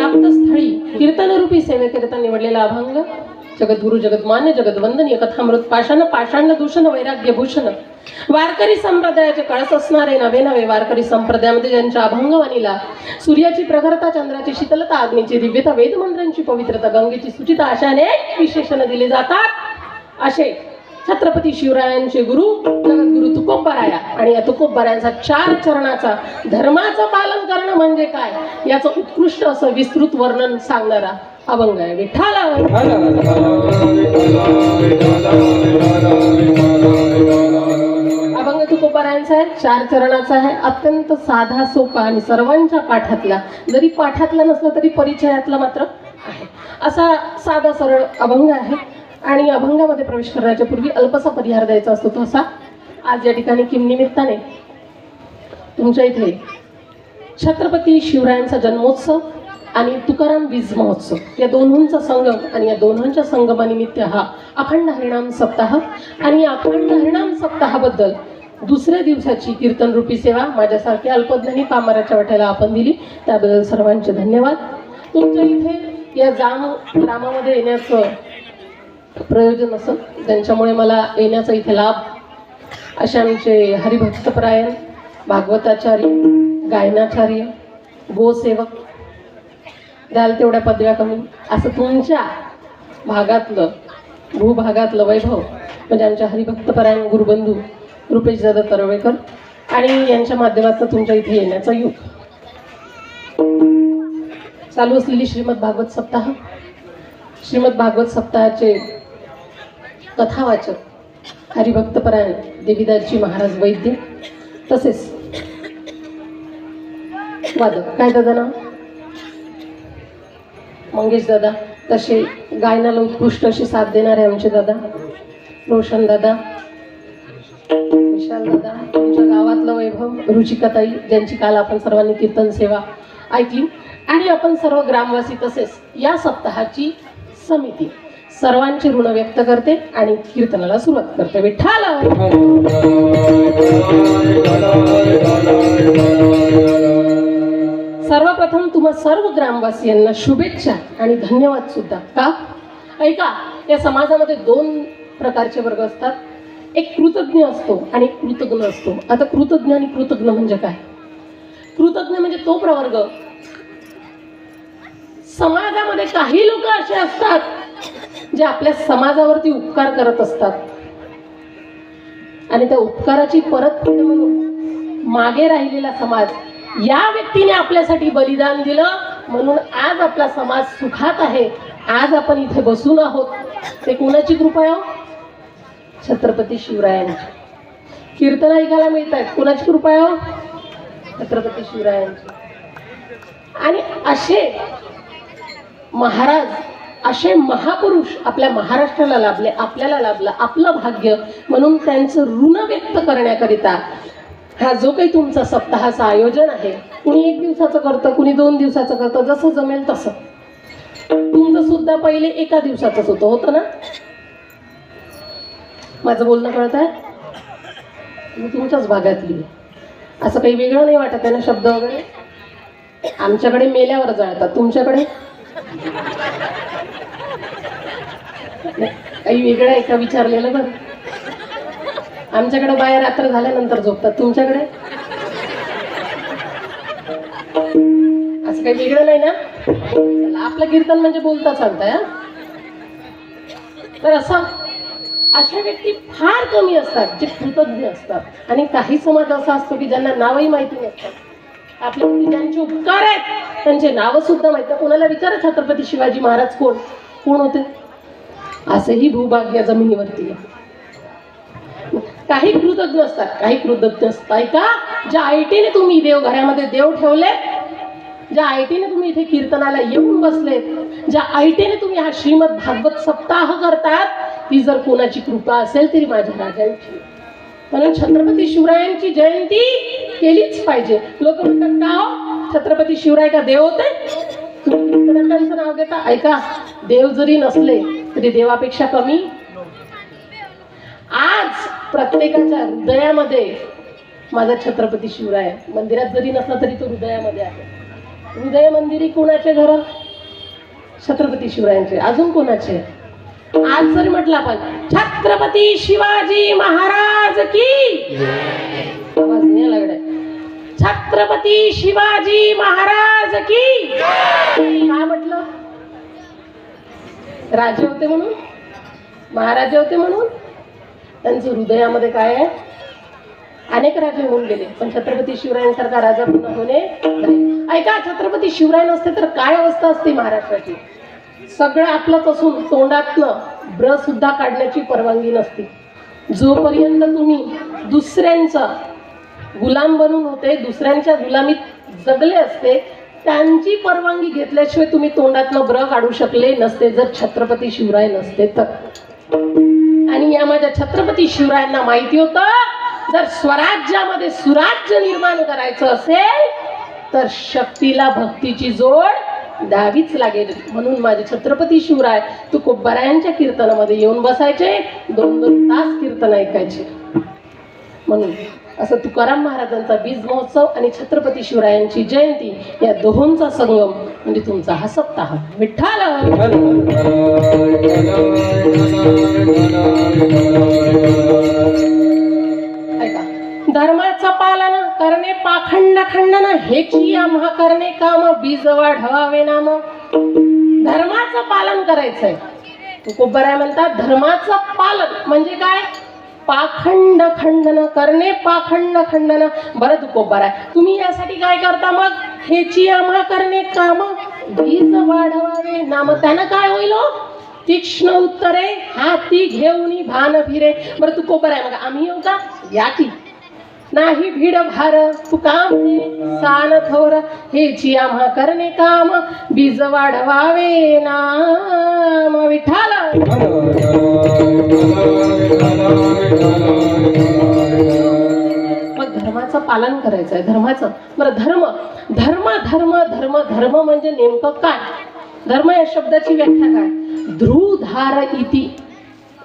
प्राप्तस्थळी कीर्तनरूपी सेवेकरिता निवडलेला अभंग जगद्गुरु जगद्मान्य जगद्वंदनीय कथामृत पाषाण पाषाण दूषण वैराग्य भूषण वारकरी संप्रदायाचे कळस असणारे नवे नवे वारकरी संप्रदायामध्ये ज्यांच्या अभंगवाणीला सूर्याची प्रखरता चंद्राची शीतलता अग्नीची दिव्यता वेदमंत्रांची पवित्रता गंगेची सुचिता अशा अनेक विशेषण दिले जातात असे छत्रपती शिवरायांचे गुरु जगद्गुरु तुकोबराया आणि या तुकोबरायांचा 4 चरणाचा धर्माचं पालन करणं म्हणजे काय याचं उत्कृष्ट असं विस्तृत वर्णन सांगणारा अभंग आहे विठ्ठला अभंग तुकोबरायांचा आहे 4 चरणाचा आहे अत्यंत साधा सोपा आणि सर्वांच्या पाठातला जरी पाठातला नसला तरी परिचयातला मात्र आहे असा साधा सरळ अभंग आहे आणि अभंगामध्ये प्रवेश करण्याच्या पूर्वी अल्पसा परिहार द्यायचा असतो तो असा आज या ठिकाणी किमनिमित्ताने तुमच्या इथे छत्रपती शिवरायांचा जन्मोत्सव आणि तुकाराम बीज महोत्सव या दोन्हींचा संगम आणि या दोन्हींच्या संगमानिमित्त हा अखंड हरिनाम सप्ताह आणि या अखंड हरिनाम सप्ताहाबद्दल दुसऱ्या दिवसाची कीर्तन रूपी सेवा माझ्यासारख्या अल्पज्ञानी पामराच्या वाट्याला आपण दिली त्याबद्दल सर्वांचे धन्यवाद तुमच्या इथे या ग्रामामध्ये येण्याचं प्रयोजन असं त्यांच्यामुळे मला येण्याचा इथे लाभ असे आमचे हरिभक्तपरायण भागवताचार्य गायनाचार्य गोसेवक द्याल तेवढ्या पदव्या कमी असं तुमच्या भागातलं भूभागातलं वैभव म्हणजे आमच्या हरिभक्तपरायण गुरुबंधू रुपेश दादा तरवेकर आणि यांच्या माध्यमातून तुमच्या इथे येण्याचा योग चालू असलेली श्रीमद भागवत सप्ताह श्रीमद भागवत सप्ताहाचे कथावाचक हरिभक्तपरायण देवीदासजी महाराज वैद्य तसेच वादक काय दादा नाव मंगेश दादा तसे गायनाला उत्कृष्ट अशी साथ देणारे आमचे दादा रोशन दादा विशाल दादा तुमच्या गावातलं वैभव रुचिकाताई ज्यांची काल आपण सर्वांनी कीर्तन सेवा ऐकली आणि आपण सर्व ग्रामवासी तसेच या सप्ताहाची समिती सर्वांचे ऋण व्यक्त करते आणि कीर्तनाला सुरुवात करते विठ्ठला सर्वप्रथम तुम्हा सर्व ग्रामवासियांना शुभेच्छा आणि धन्यवाद सुद्धा का ऐका या समाजामध्ये 2 प्रकारचे वर्ग असतात एक कृतज्ञ असतो आणि एक कृतज्ञ असतो आता कृतज्ञ आणि कृतज्ञ म्हणजे काय कृतज्ञ म्हणजे तो प्रवर्ग समाजामध्ये काही लोक असे असतात जे आपल्या समाजावरती उपकार करत असतात आणि त्या उपकाराची परतफेड म्हणून मागे राहिलेला समाज या व्यक्तीने आपल्यासाठी बलिदान दिलं म्हणून आज आपला समाज सुखात आहे आज आपण इथे बसून आहोत ते कोणाची कृपा आहे छत्रपती शिवरायांची कीर्तन ऐकायला मिळत आहेत कोणाची कृपा आहे छत्रपती शिवरायांची आणि असे महाराज असे महापुरुष आपल्या महाराष्ट्राला लाभले आपल्याला लाभलं आपलं भाग्य म्हणून त्यांचं ऋण व्यक्त करण्याकरिता हा जो काही तुमचा सप्ताहाचं आयोजन आहे कुणी 1 दिवसाचं करतं कुणी 2 दिवसाचं करतं जसं जमेल तसं तुमचं सुद्धा पहिले 1 दिवसाचंच होतं ना माझं बोलणं कळत आहे मी तुमच्याच भागातली असं काही वेगळं नाही वाटत आहे ना शब्द वगैरे आमच्याकडे मेल्यावर जळतात तुमच्याकडे काही वेगळं आहे का विचारलेलं बरं आमच्याकडे बाया रात्र झाल्यानंतर झोपतात तुमच्याकडे असं काही वेगळं नाही ना चला आपलं कीर्तन म्हणजे बोलता चालतंय तर असं अशा व्यक्ती फार कमी असतात जे कृतज्ञ असतात आणि काही समाज असा असतो की ज्यांना नावही माहिती नसतात आपल्या ज्यांचे उपकार आहेत त्यांचे नाव सुद्धा माहिती कोणाला विचारा छत्रपती शिवाजी महाराज कोण होते असेही भूभाग या जमिनीवरती काही कृतज्ञ असतात काही कृतज्ञ असतात का ज्या आयटीने तुम्ही देवघरामध्ये देव ठेवले ज्या आयटीने तुम्ही इथे कीर्तनाला येऊन बसलेत ज्या आयटीने तुम्ही हा श्रीमद भागवत सप्ताह करतात ती जर कोणाची कृपा असेल तरी माझ्या राजांची म्हणून छत्रपती शिवरायांची जयंती केलीच पाहिजे लोक म्हणतात का छत्रपती शिवराय का देव होते तुम्ही कीर्तनाचं नाव घेता ऐका देव जरी नसले तरी देवापेक्षा कमी आज प्रत्येकाच्या हृदयामध्ये माझा छत्रपती शिवराय मंदिरात जरी नसला तरी तो हृदयामध्ये आहे हृदय मंदिरी कोणाचे घर छत्रपती शिवरायांचे. अजून कोणाचे? आज जरी म्हटलं आपण छत्रपती शिवाजी महाराज की, आवाज नाही लागलाय. छत्रपती शिवाजी महाराज की काय म्हटलं? राजे होते म्हणून, महाराजे होते म्हणून. त्यांचं हृदयामध्ये काय आहे? अनेक राजे होऊन गेले, पण छत्रपती शिवरायांसारखा राजा पुन्हा होणे नाही. ऐका, छत्रपती शिवराय नसते तर काय अवस्था असते महाराष्ट्राची? सगळं आपलंच असून तोंडातनं ब्र सुद्धा काढण्याची परवानगी नसती. जोपर्यंत तुम्ही दुसऱ्यांचा गुलाम बनून होते, दुसऱ्यांच्या गुलामीत जगले असते, त्यांची परवानगी घेतल्याशिवाय तुम्ही तोंडातनं ब्र काढू शकले नसते जर छत्रपती शिवराय नसते तर. आणि या माझ्या छत्रपती शिवरायांना माहिती होतं, जर स्वराज्यामध्ये सुराज्य निर्माण करायचं असेल तर शक्तीला भक्तीची जोड द्यावीच लागेल. म्हणून माझे छत्रपती शिवराय तुकोबारायांच्या कीर्तनामध्ये येऊन बसायचे, 2-2 तास कीर्तन ऐकायचे. म्हणून असं तुकाराम महाराजांचा बीज महोत्सव आणि छत्रपती शिवरायांची जयंती या दोहोंचा संगम म्हणजे तुमचा हा सप्ताह. विठ्ठल. ऐका, धर्माचं पालन करणे पाखंड खंडन हेची आम्हा करणे काम, बीज वाढवावे नाम. धर्माचं पालन करायचंय. तुकोबाराय म्हणतात धर्माचं पालन म्हणजे काय? पाखंड खंडन करणे, पाखंड खंडन. बरं तुकोबाराय, तुम्ही यासाठी काय करता मग? हेची आम्हा करणे काम, बीज वाढवावे नाम. त्यानं काय होईल? तीक्ष्ण उत्तरे हाती घेऊनी भान फिरे. बरं तुकोबाराय, मग आम्ही येऊ का? या की. नाही भीड भार तुका सान थोर, हेची आम्हा करणे काम, बीज वाढवावे नाम. विठ्ठल. मग धर्माचं पालन करायचं आहे. धर्माचं. बरं धर्म धर्म धर्म धर्म धर्म म्हणजे नेमकं काय? धर्म या शब्दाची व्याख्या काय? ध्रुधार इति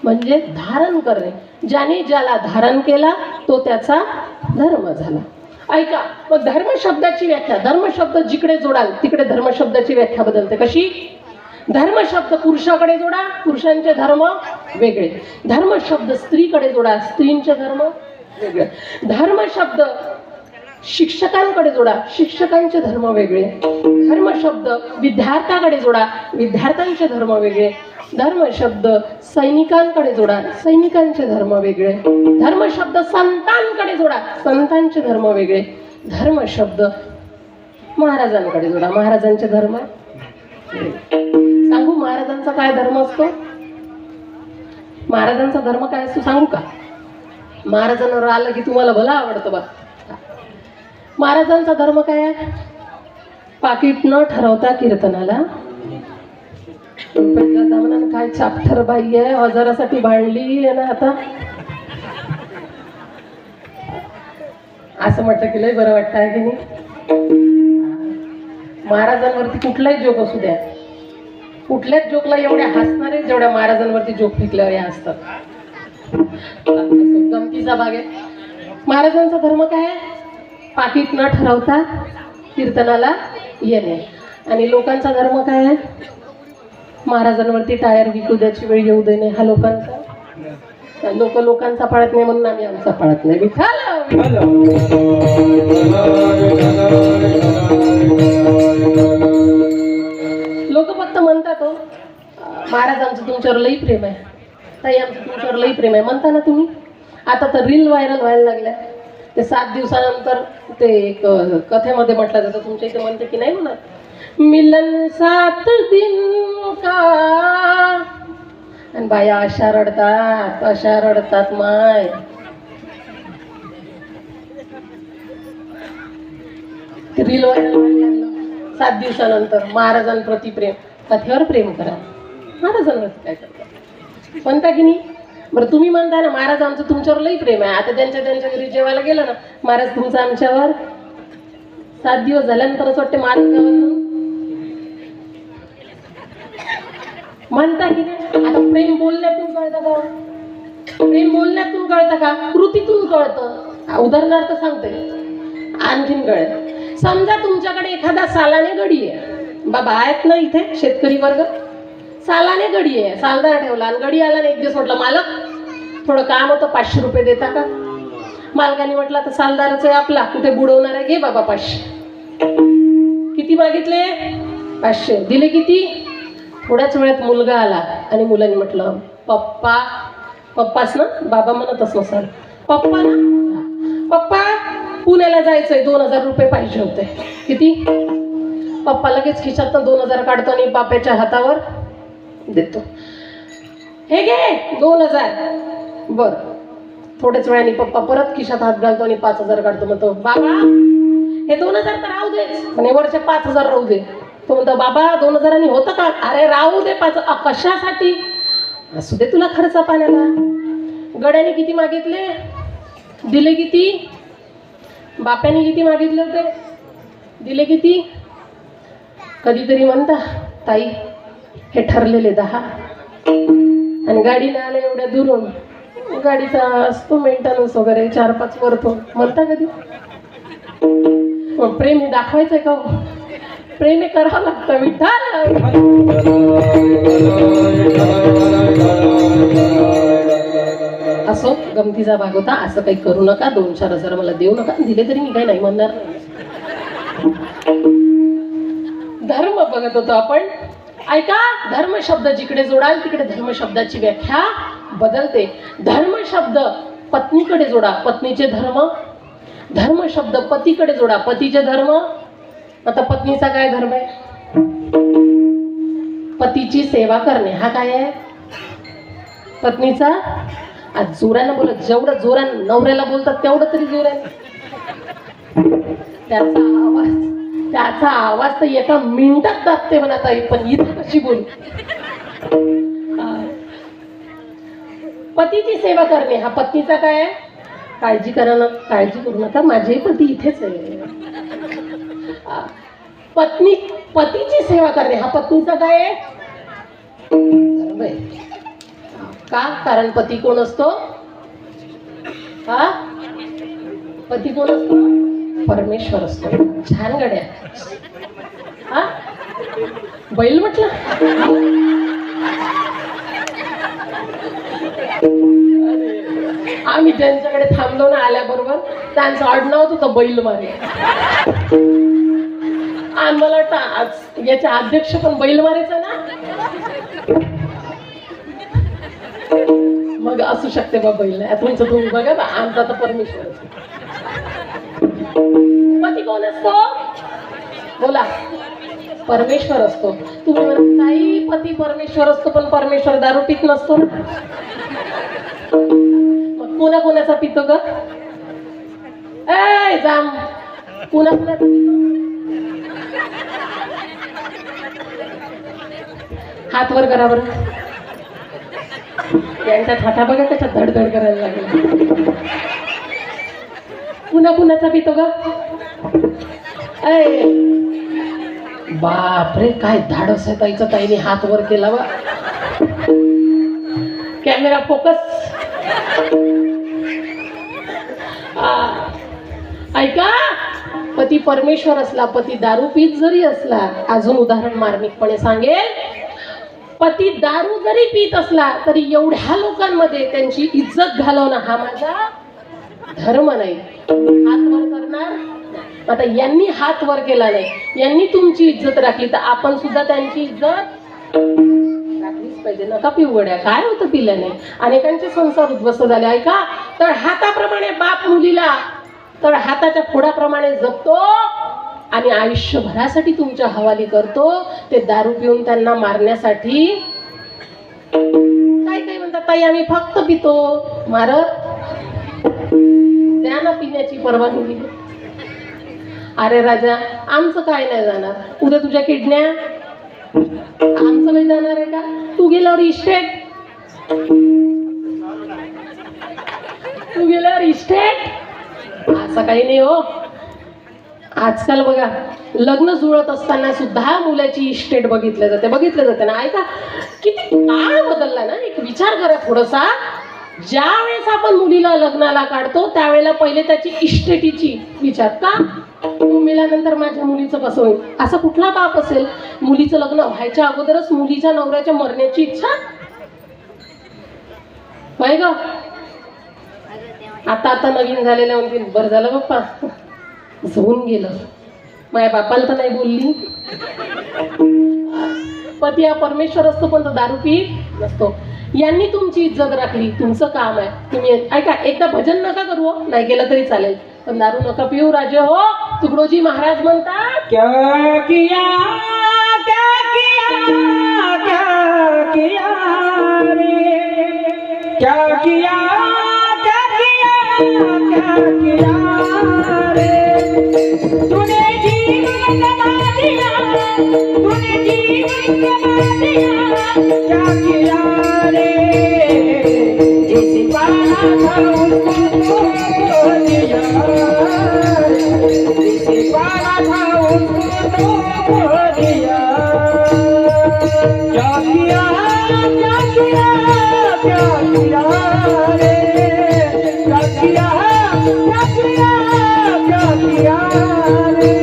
म्हणजे धारण करणे. ज्याने ज्याला धारण केला तो त्याचा धर्म झाला. ऐका, मग धर्म शब्दाची व्याख्या, धर्म शब्द जिकडे जोडाल तिकडे धर्म शब्दाची व्याख्या बदलते. कशी? धर्म शब्द पुरुषाकडे जोडा, पुरुषांचे धर्म वेगळे. धर्म शब्द स्त्रीकडे जोडा, स्त्रींचे धर्म वेगळे. धर्म शब्द शिक्षकांकडे जोडा, शिक्षकांचे धर्म वेगळे. धर्म शब्द विद्यार्थ्याकडे जोडा, विद्यार्थ्यांचे धर्म वेगळे. धर्म शब्द सैनिकांकडे जोडा, सैनिकांचे धर्म वेगळे. धर्म शब्द संतांकडे जोडा, संतांचे धर्म वेगळे. धर्म शब्द महाराजांकडे जोडा, महाराजांचे धर्म सांगू. महाराजांचा काय धर्म असतो? महाराजांचा धर्म काय असतो सांगू का? महाराजांवर आलं की तुम्हाला भला आवडतं बा. महाराजांचा धर्म काय आहे? पाकिट न ठरवता कीर्तनाला म्हणून काय चापठर बाई आहे, हजारासाठी भांडली आहे ना आता. असं म्हटलं की लय बरं वाटतं आहे की नाही? महाराजांवरती कुठलाही जोक असू द्या, कुठल्याच जोकला एवढ्या हसणारे जेवढ्या महाराजांवरती जोक फेकल्यावर या असतात. गमतीचा भाग आहे. महाराजांचा धर्म काय आहे? पाकिट न ठरवता कीर्तनाला येणे. आणि लोकांचा धर्म काय आहे? महाराजांवरती टायर विकू द्याची वेळ येऊ देणे. हा लोकांचा. लोकांचा पाळत नाही म्हणून आम्ही आमचा पाळत नाही. लोक फक्त म्हणतात हो महाराज आमचं तुमच्यावर लई प्रेम आहे, ताई आमचं तुमच्यावर लई प्रेम आहे म्हणता ना तुम्ही. आता तर रील व्हायरल व्हायला लागल्या. ते 7 दिवसानंतर ते एक कथेमध्ये म्हटलं जातं, तुमच्या इथे म्हणते की नाही म्हणत, मिलन 7 दिन का. आणि बाया अशा रडतात माय. रील व्हायरल 7 दिवसानंतर महाराजांप्रती प्रेम. कथेवर प्रेम करा, महाराजांवरती काय करता म्हणता की नाही. बरं तुम्ही म्हणता ना महाराज आमचं तुमच्यावर लई प्रेम आहे. आता त्यांच्या घरी जेवायला गेलं ना, महाराज तुमचं आमच्यावर. 7 दिवस झाल्यानंतर असं वाटते महाराज म्हणता की नाही. आता प्रेम बोलण्यातून कळतं का? प्रेम बोलण्यातून कळतं का? कृतीतून कळतं. उदाहरणार्थ सांगते, आणखीन कळेल. समजा तुमच्याकडे एखादा सालाने गडी आहे, बाबा आहेत ना इथे शेतकरी वर्ग, सालाने गडी आहे, सालदार ठेवला आणि गडी आला ना एक दिवस म्हटलं मालक थोडं काम होतं 500 रुपये देता का? मालकाने म्हटलं तर सालदारच आहे आपला, कुठे बुडवणार आहे, घे बाबा 500. किती मागितले? 500. दिले किती? थोड्याच वेळात मुलगा आला आणि मुलाने म्हटलं पप्पा, पप्पाच ना, बाबा म्हणतच नसाल, पप्पा ना, पप्पा पुण्याला जायचंय, 2000 रुपये पाहिजे होते. किती? पप्पा लगेच खिशात 2000 काढतो आणि बापाच्या हातावर देतो. हे घे 2000. बर. थोड्याच वेळाने पप्पा परत खिशात हात घालतो आणि 5000 काढतो. म्हणतो बाबा हे 2000 तर राहू दे, आणि वरचे 5000 राहू दे. तो म्हणतो बाबा 2000 होतं का? अरे राहू दे 5. कशासाठी? असू दे तुला खर्च पाण्याला. गड्याने किती मागितले? दिले किती? बाप्याने किती मागितले होते? दिले किती? कधीतरी म्हणता ताई हे ठरलेले 10, आणि गाडीने आले एवढ्या दुरून, गाडीचा असतो मेंटेनन्स वगैरे 4-5 वरतो, म्हणता कधी? प्रेम हे दाखवायचंय का? प्रेम हे करावं लागतं. विठ्ठल असो, गमतीचा भाग होता. असं काही करू नका. 2-4 हजार मला देऊ नका. दिले तरी मी काही नाही म्हणणार नाही. धर्म बघत होतो आपण. ऐका, धर्म शब्द जिकडे जोडाल तिकडे धर्म शब्दाची व्याख्या बदलते. धर्म शब्द पत्नीकडे जोडा, पत्नीचे धर्म. धर्म शब्द पतीकडे जोडा, पतीचे धर्म. आता पत्नीचा काय धर्म आहे? पतीची सेवा करणे. हा काय आहे? पत्नीचा. आज जोरानं बोलत, जेवढं जोरानं नवऱ्याला बोलतात तेवढं तरी जोरानं. त्याचा आवाज तर एका मिनिटात दाबते म्हणा ताई, पण इथं कशी बोलू? पतीची सेवा करणे हा पत्नीचा काय आहे? काळजी करू नका, माझे पती इथेच आहे. पतीची सेवा करणे हा पत्नीचा काय आहे? का? कारण पती कोण असतो? हा, पती कोण असतो? परमेश्वर असतो. छान गड्या. हा, बैल म्हटलं. आम्ही ज्यांच्याकडे थांबलो ना आल्याबरोबर, त्यांचं आडनाव होतं बैल मारे. आम्हाला वाटतं आज याचे अध्यक्ष पण बैल मारेचा ना, मग असू शकते बा बैल. तुमचं तुम्ही बघा बा, आमचा तर परमेश्वर. पती कोण असतो? बोला. परमेश्वर असतो. तुम्ही म्हणता नाही पती परमेश्वर असतो, पण परमेश्वर दारू पित नसतो ना. मग कोणाचा पितो ग? ए जाम, कोणाचा पितो? हात वर करा बरं. त्यांच्या थाटा बघा कशा धडधड करायला लागला. कुणाचा पितो ग? ऐ बापरे, काय धाडस आहे ताईचं. ताईने हात वर केला बा. Camera focus. ऐका, पती परमेश्वर असला, पती दारू पीत जरी असला, अजून उदाहरण मार्मिकपणे सांगेल, पती दारू जरी पीत असला तरी एवढ्या लोकांमध्ये त्यांची इज्जत घालवणं हा माझा धर्म नाही. हात वर करणार. आता यांनी हात वर केला नाही, यांनी तुमची इज्जत राखली, तर आपण सुद्धा त्यांची इज्जत राखलीच पाहिजे. नका पिऊ गड्या. काय होतं पिल्याने? अनेकांचे संसार उद्ध्वस्त झाले. ऐका, तर हाताप्रमाणे बाप मुलीला तर हाताच्या फोडाप्रमाणे जपतो आणि आयुष्यभरासाठी तुमच्या हवाली करतो. ते दारू पिऊन त्यांना मारण्यासाठी. काय म्हणतात ताई आम्ही फक्त पितो. मारत द्या ना पिण्याची परवानगी. अरे राजा, आमचं काय नाही जाणार. उद्या तुझ्या किडन्या, आमचं काही जाणार आहे का? तू गेल्यावर इस्टेट, असं काही नाही हो. आजकाल बघा, लग्न जुळत असताना सुद्धा मुलाची इस्टेट बघितलं जाते ना. ऐका, किती काळ बदलला ना. एक विचार करा थोडासा. ज्या वेळेस आपण मुलीला लग्नाला काढतो त्यावेळेला पहिले त्याची इस्टेटीची विचार का? मेल्यानंतर माझ्या मुलीचं कसं होईल? असा कुठला बाप असेल मुलीचं लग्न व्हायच्या अगोदरच मुलीच्या नवऱ्याच्या मरण्याची इच्छा? होय ग? आता नवीन झालेल्या म्हणतील बरं झालं बाप्पा असं होऊन गेलं. माझ्या बापाला तर नाही बोलली. पती हा परमेश्वर असतो पण तो दारू पीत नसतो. यांनी तुमची इज्जत राखली, तुमचं काम आहे. तुम्ही ऐका, एकदा भजन नका करू हो, नाही केलं तरी चालेल, पण दारू नका पिऊ राजे हो. तुकडोजी महाराज म्हणतात क्या किया क्या किया क्या किया रे क्या किया क्या किया क्या किया रे तूने जीवन गवा दिया तूने जीवन गवा दिया क्या किया रे जिसे पाना था उसको तो दिया जिसे पाना था उसको तो दिया क्या किया क्या किया क्या किया रे क्या किया क्या किया क्या किया रे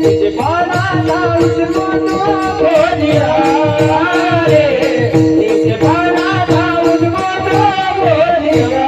जिसे पाना था उसको तो दिया रे जिसे पाना था उसको तो दिया